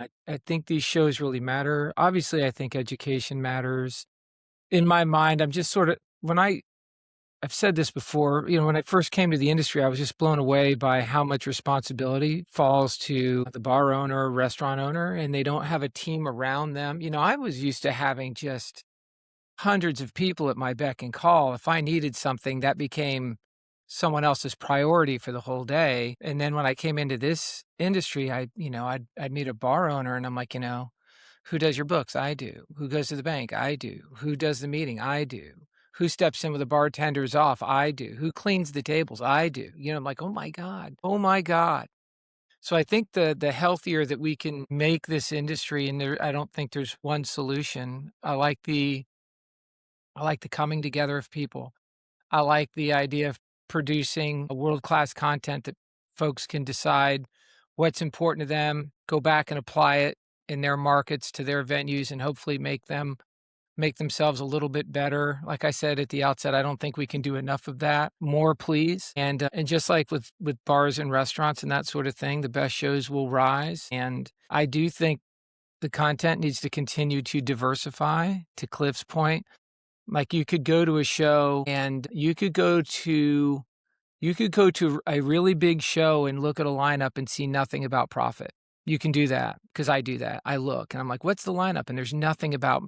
I think these shows really matter. Obviously, I think education matters. In my mind, I'm just sort of when I've said this before, when I first came to the industry, I was just blown away by how much responsibility falls to the bar owner, restaurant owner, and they don't have a team around them. I was used to having just hundreds of people at my beck and call. If I needed something, that became someone else's priority for the whole day. And then when I came into this industry, I'd meet a bar owner and I'm like, who does your books? I do. Who goes to the bank? I do. Who does the meeting? I do. Who steps in with the bartenders off? I do. Who cleans the tables? I do. I'm like, oh my God. Oh my God. So I think the healthier that we can make this industry, and I don't think there's one solution. I like the coming together of people. I like the idea of producing a world-class content that folks can decide what's important to them, go back and apply it in their markets to their venues and hopefully make themselves a little bit better. Like I said at the outset, I don't think we can do enough of that. More, please. And just like with bars and restaurants and that sort of thing, the best shows will rise. And I do think the content needs to continue to diversify. To Cliff's point, like you could go to a show and you could go to a really big show and look at a lineup and see nothing about profit. You can do that because I do that. I look and I'm like, what's the lineup? And there's nothing about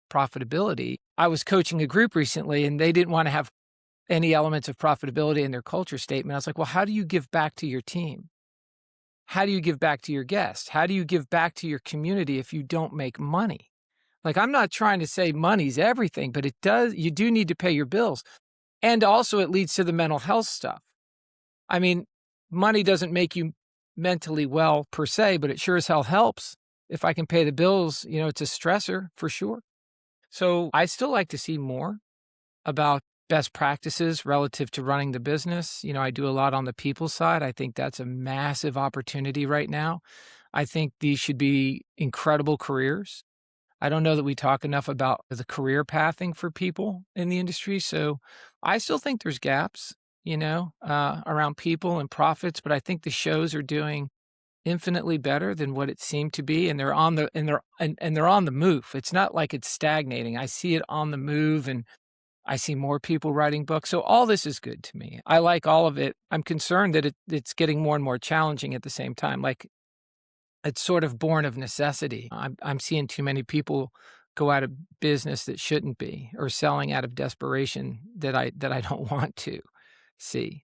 profitability. I was coaching a group recently and they didn't want to have any elements of profitability in their culture statement. I was like, well, how do you give back to your team? How do you give back to your guests? How do you give back to your community if you don't make money? Like, I'm not trying to say money's everything, but you do need to pay your bills. And also it leads to the mental health stuff. I mean, money doesn't make you mentally well per se, but it sure as hell helps. If I can pay the bills, it's a stressor for sure. So I still like to see more about best practices relative to running the business. I do a lot on the people side. I think that's a massive opportunity right now. I think these should be incredible careers. I don't know that we talk enough about the career pathing for people in the industry. So I still think there's gaps, around people and profits, but I think the shows are doing infinitely better than what it seemed to be. And they're on the, and they're on the move. It's not like it's stagnating. I see it on the move and I see more people writing books. So all this is good to me. I like all of it. I'm concerned that it's getting more and more challenging at the same time. Like it's sort of born of necessity. I'm seeing too many people go out of business that shouldn't be, or selling out of desperation that I don't want to see.